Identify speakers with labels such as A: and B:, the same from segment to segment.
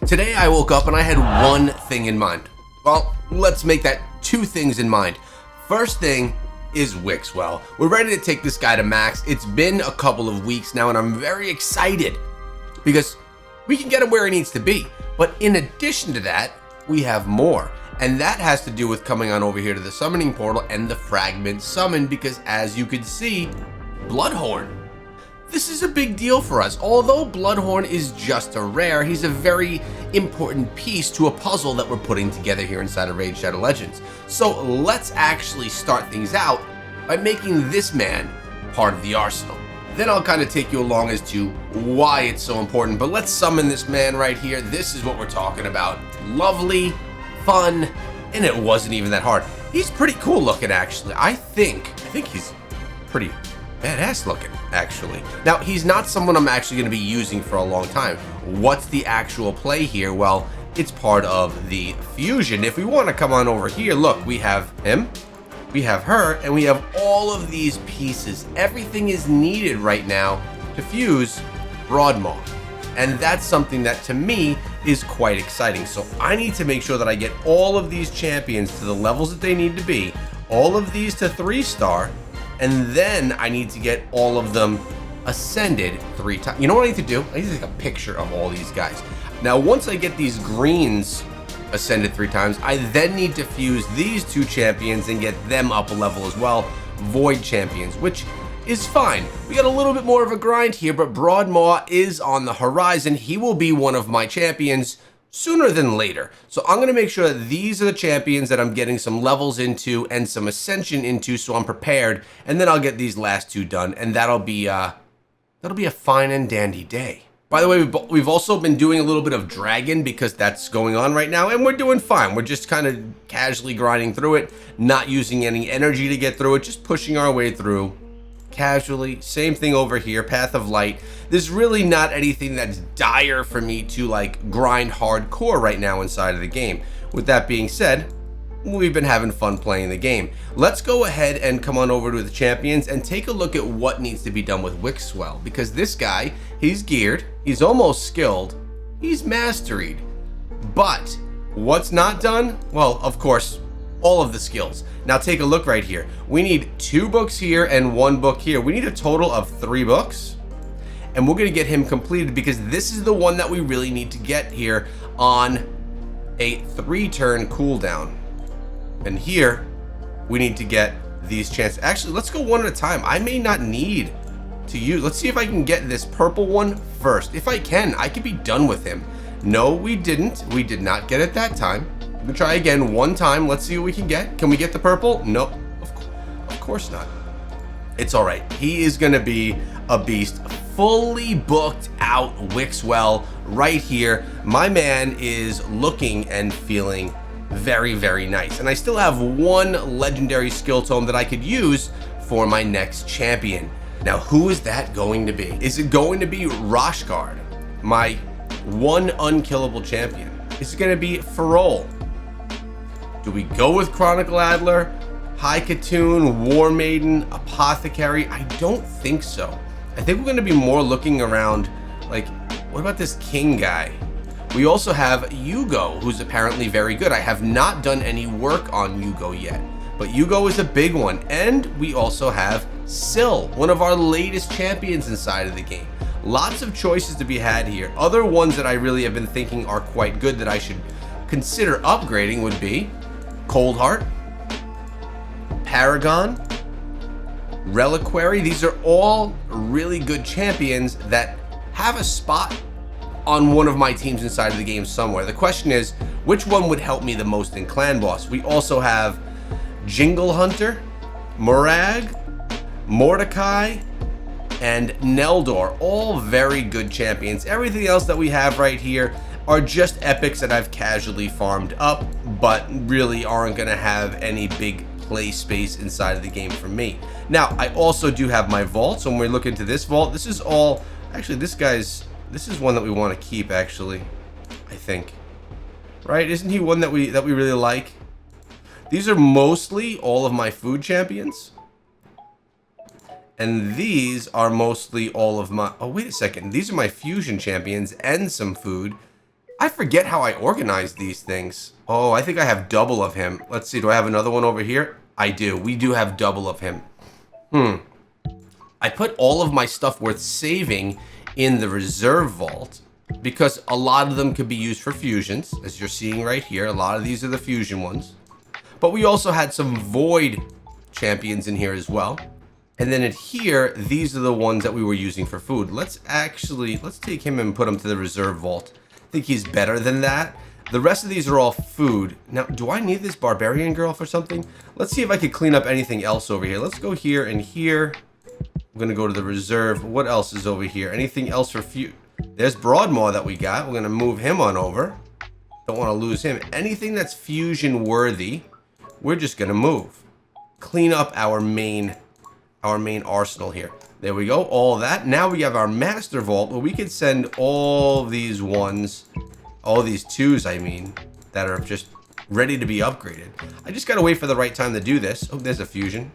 A: Today I woke up and I had one thing in mind. Well, let's make that two things in mind. First thing is Wixwell. We're ready to take this guy to max. It's been a couple of weeks now and I'm very excited because we can get him where he needs to be. But in addition to that, we have more. And that has to do with coming on over here to the summoning portal and the fragment summon, because as you can see, Bloodhorn. This is a big deal for us. Although Bloodhorn is just a rare, he's a very important piece to a puzzle that we're putting together here inside of Raid Shadow Legends. So let's actually start things out by making this man part of the arsenal. Then I'll kind of take you along as to why it's so important, but let's summon this man right here. This is what we're talking about. Lovely, fun, and it wasn't even that hard. He's pretty cool looking, actually. I think he's pretty badass looking, actually. Now, he's not someone I'm actually going to be using for a long time. What's the actual play here? Well, it's part of the fusion. If we want to come on over here, look, we have him, we have her, and we have all of these pieces. Everything is needed right now to fuse Broadmaw. And that's something that, to me, is quite exciting. So I need to make sure that I get all of these champions to the levels that they need to be, all of these to 3-star, and then I need to get all of them ascended 3 times. You know what I need to do? I need to take a picture of all these guys. Now, once I get these greens ascended 3 times, I then need to fuse these 2 champions and get them up a level as well, Void champions, which is fine. We got a little bit more of a grind here, but Broadmaw is on the horizon. He will be one of my champions sooner than later. So I'm going to make sure that these are the champions that I'm getting some levels into and some ascension into, so I'm prepared, and then I'll get these last 2 done, and that'll be a fine and dandy day. By the way, we've also been doing a little bit of Dragon because that's going on right now, and we're doing fine. We're just kind of casually grinding through it, not using any energy to get through it, just pushing our way through casually. Same thing over here, Path of Light. There's really not anything that's dire for me to like grind hardcore right now inside of the game. With that being said, we've been having fun playing the game. Let's go ahead and come on over to the champions and take a look at what needs to be done with Wixwell, because this guy, he's geared, he's almost skilled, he's masteried. But what's not done? Well, of course, all of the skills. Now take a look right here. We need 2 books here and 1 book here. We need a total of 3 books. And we're going to get him completed because this is the one that we really need to get here on a 3-turn cooldown. And here, we need to get these chances. Actually, let's go one at a time. I may not need to use. Let's see if I can get this purple one first. If I can, I could be done with him. No, we didn't. We did not get it that time. We'll try again one time. Let's see what we can get. Can we get the purple? No, of course not. It's all right. He is going to be a beast. Fully booked out Wixwell right here. My man is looking and feeling very, very nice. And I still have 1 legendary skill tome that I could use for my next champion. Now, who is that going to be? Is it going to be Roshgard, my 1 unkillable champion? Is it going to be Farol? Do we go with Chronicle Adler, High Katoon, War Maiden, Apothecary? I don't think so. I think we're going to be more looking around, like, what about this King guy? We also have Yugo, who's apparently very good. I have not done any work on Yugo yet, but Yugo is a big one. And we also have Syl, one of our latest champions inside of the game. Lots of choices to be had here. Other ones that I really have been thinking are quite good that I should consider upgrading would be Coldheart, Paragon, Reliquary. These are all really good champions that have a spot on one of my teams inside of the game somewhere. The question is, which one would help me the most in Clan Boss? We also have Jingle Hunter, Morag, Mordecai, and Neldor. All very good champions. Everything else that we have right here are just epics that I've casually farmed up, but really aren't going to have any big play space inside of the game for me. Now, I also do have my vault, so when we look into this vault, this is all, actually this is one that we want to keep, actually, I think. Right? Isn't he one that we really like? These are mostly all of my food champions. And these are mostly all of my, oh wait a second, these are my fusion champions and some food. I forget how I organize these things. Oh, I think I have double of him. Let's see, do I have another one over here? I do. We do have double of him. I put all of my stuff worth saving in the reserve vault because a lot of them could be used for fusions, as you're seeing right here. A lot of these are the fusion ones. But we also had some void champions in here as well. And then in here, these are the ones that we were using for food. Let's take him and put him to the reserve vault. I think he's better than that. The rest of these are all food. Now, do I need this barbarian girl for something? Let's see if I could clean up anything else over here. Let's go here and here. I'm gonna go to the reserve. What else is over here? Anything else for few? There's Broadmaw that we got. We're gonna move him on over. Don't want to lose him. Anything that's fusion worthy, we're just gonna move. Clean up our main arsenal here. There we go. All that. Now we have our master vault where we can send all these ones, all these twos, I mean, that are just ready to be upgraded. I just gotta wait for the right time to do this. Oh, there's a fusion.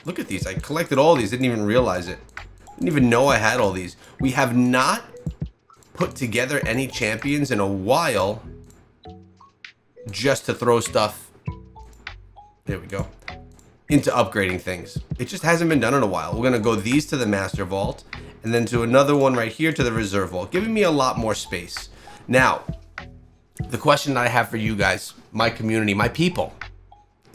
A: Look at these. I collected all these. Didn't even realize it. Didn't even know I had all these. We have not put together any champions in a while just to throw stuff. There we go. Into upgrading things. It just hasn't been done in a while. We're going to go these to the master vault and then to another one right here to the reserve vault, giving me a lot more space. Now, the question that I have for you guys, my community, my people,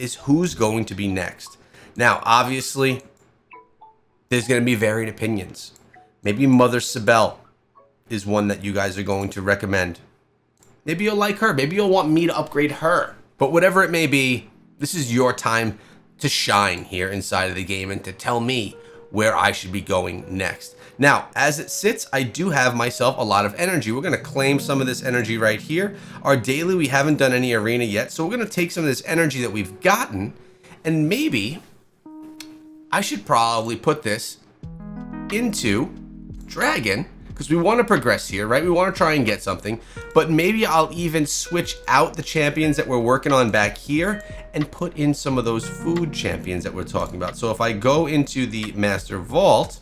A: is who's going to be next? Now, obviously, there's going to be varied opinions. Maybe Mother Sibel is one that you guys are going to recommend. Maybe you'll like her. Maybe you'll want me to upgrade her. But whatever it may be, this is your time to shine here inside of the game and to tell me where I should be going next. Now, as it sits, I do have myself a lot of energy. We're going to claim some of this energy right here. Our daily, we haven't done any arena yet. So we're going to take some of this energy that we've gotten and maybe I should probably put this into Dragon because we want to progress here, right? We want to try and get something, but maybe I'll even switch out the champions that we're working on back here and put in some of those food champions that we're talking about. So if I go into the Master Vault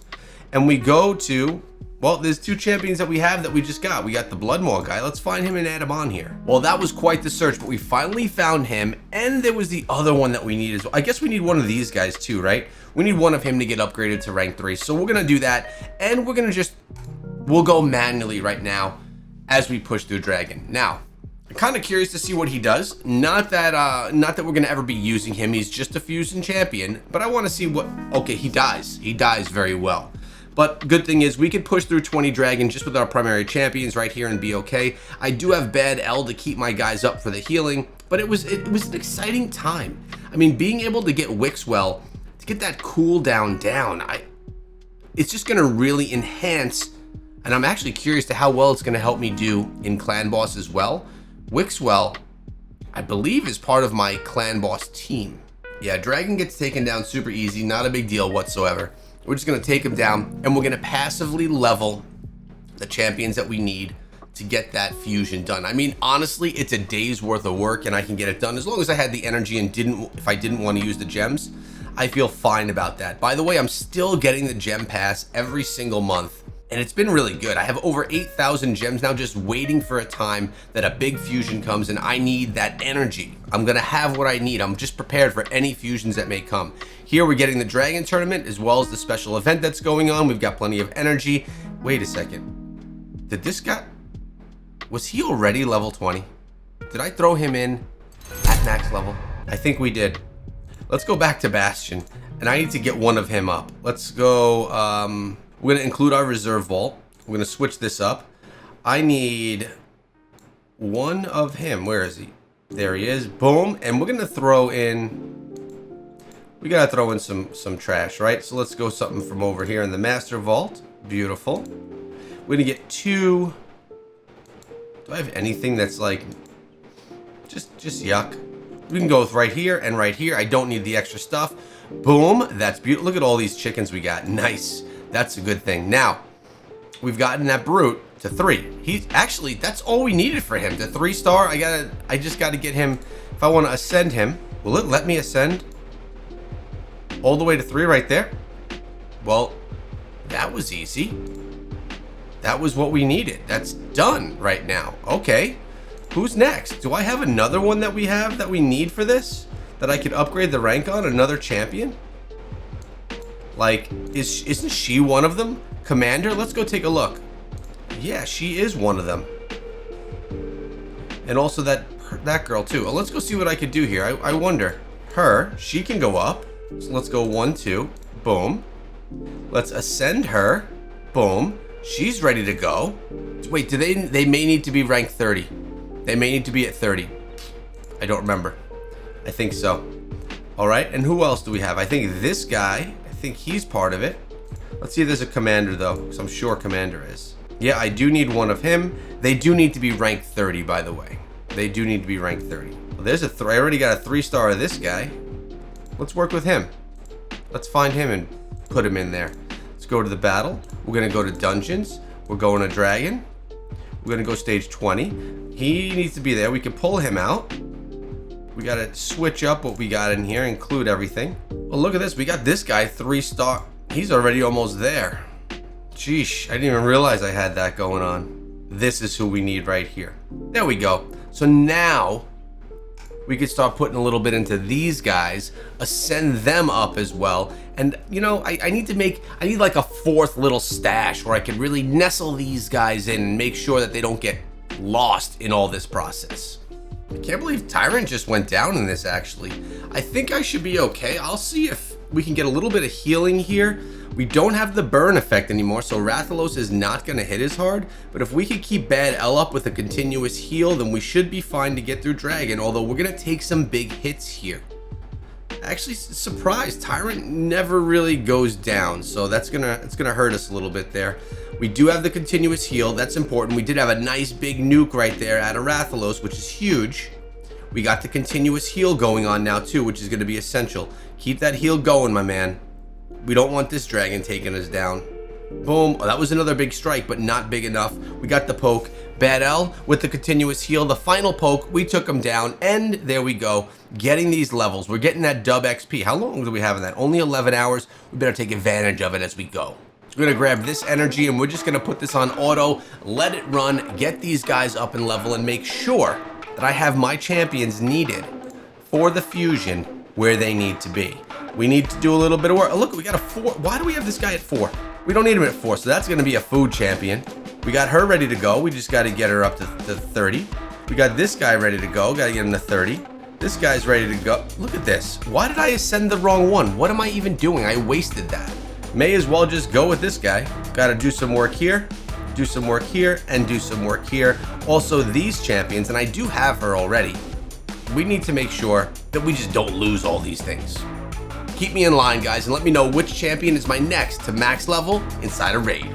A: and we go to, well, there's two champions that we have that we just got. We got the Bloodmaw guy. Let's find him and add him on here. Well, that was quite the search, but we finally found him. And there was the other one that we need as well. I guess we need one of these guys too, right? We need one of him to get upgraded to rank 3. So we're going to do that. And we're going to we'll go manually right now as we push through Dragon. Now, I'm kind of curious to see what he does. Not that we're going to ever be using him. He's just a fusion champion. But I want to see what, okay, he dies. He dies very well. But good thing is we could push through 20 Dragon just with our primary champions right here and be okay. I do have Bad L to keep my guys up for the healing, but it was an exciting time. I mean, being able to get Wixwell, to get that cooldown down, it's just going to really enhance, and I'm actually curious to how well it's going to help me do in Clan Boss as well. Wixwell, I believe, is part of my Clan Boss team. Yeah, Dragon gets taken down super easy, not a big deal whatsoever. We're just going to take him down, and we're going to passively level the champions that we need to get that fusion done. I mean, honestly, it's a day's worth of work, and I can get it done. As long as I had the energy and if I didn't want to use the gems, I feel fine about that. By the way, I'm still getting the gem pass every single month, and it's been really good. I have over 8,000 gems now just waiting for a time that a big fusion comes, and I need that energy. I'm going to have what I need. I'm just prepared for any fusions that may come. Here we're getting the Dragon Tournament as well as the special event that's going on. We've got plenty of energy. Wait a second. Did this guy... Was he already level 20? Did I throw him in at max level? I think we did. Let's go back to Bastion. And I need to get one of him up. Let's go... we're going to include our reserve vault. We're going to switch this up. I need one of him. Where is he? There he is. Boom. And we're going to throw in... We got to throw in some trash, right? So let's go something from over here in the Master Vault. Beautiful. We're going to get 2... Do I have anything that's like... Just yuck. We can go with right here and right here. I don't need the extra stuff. Boom. That's beautiful. Look at all these chickens we got. Nice. That's a good thing. Now, we've gotten that brute to 3. He's actually, that's all we needed for him. The 3-star, I just got to get him. If I want to ascend him, will it let me ascend all the way to 3 right there? Well, that was easy. That was what we needed. That's done right now. Okay. Who's next? Do I have another one that we need for this? That I could upgrade the rank on? Another champion? Like, isn't she one of them? Commander? Let's go take a look. Yeah, she is one of them. And also that girl too. Well, let's go see what I could do here. I wonder. She can go up. So let's go 1, 2. Boom. Let's ascend her. Boom. She's ready to go. Wait, they may need to be rank 30. They may need to be at 30. I don't remember. I think so. All right, and who else do we have? I think this guy, I think he's part of it. Let's see if there's a commander though, because I'm sure commander is. Yeah, I do need one of him. They do need to be rank 30, by the way. They do need to be rank 30. Well, there's I already got a 3-star of this guy. Let's work with him. Let's find him and put him in there. Let's go to the battle. We're gonna go to dungeons. We're going to dragon. We're gonna go stage 20. He needs to be there. We can pull him out. We gotta switch up what we got in here, include everything. Well, look at this. We got this guy 3-star. He's already almost there. Sheesh, I didn't even realize I had that going on. This is who we need right here. There we go. So now we could start putting a little bit into these guys, ascend them up as well. And you know, I need like a 4th little stash where I can really nestle these guys in and make sure that they don't get lost in all this process. I can't believe Tyrant just went down in this actually. I think I should be okay. I'll see if we can get a little bit of healing here. We don't have the burn effect anymore, so Rathalos is not going to hit as hard. But if we could keep Bad L up with a continuous heal, then we should be fine to get through Dragon, although we're going to take some big hits here. Actually, surprised, Tyrant never really goes down, so it's gonna hurt us a little bit there. We do have the continuous heal, that's important. We did have a nice big nuke right there out of Rathalos, which is huge. We got the continuous heal going on now too, which is going to be essential. Keep that heal going, my man. We don't want this dragon taking us down. Boom. Oh, that was another big strike, but not big enough. We got the poke. Bad L with the continuous heal. The final poke, we took him down, and there we go. Getting these levels. We're getting that dub XP. How long do we have in that? Only 11 hours. We better take advantage of it as we go. We're gonna grab this energy, and we're just gonna put this on auto, let it run, get these guys up in level, and make sure that I have my champions needed for the fusion where they need to be. We need to do a little bit of work. Oh, look, we got a 4. Why do we have this guy at 4? We don't need him at 4, so that's gonna be a food champion. We got her ready to go. We just gotta get her up to 30. We got this guy ready to go. Gotta get him to 30. This guy's ready to go. Look at this. Why did I ascend the wrong one? What am I even doing? I wasted that. May as well just go with this guy. Gotta do some work here, do some work here, and do some work here. Also, these champions, and I do have her already. We need to make sure that we just don't lose all these things. Keep me in line, guys, and let me know which champion is my next to max level inside a raid.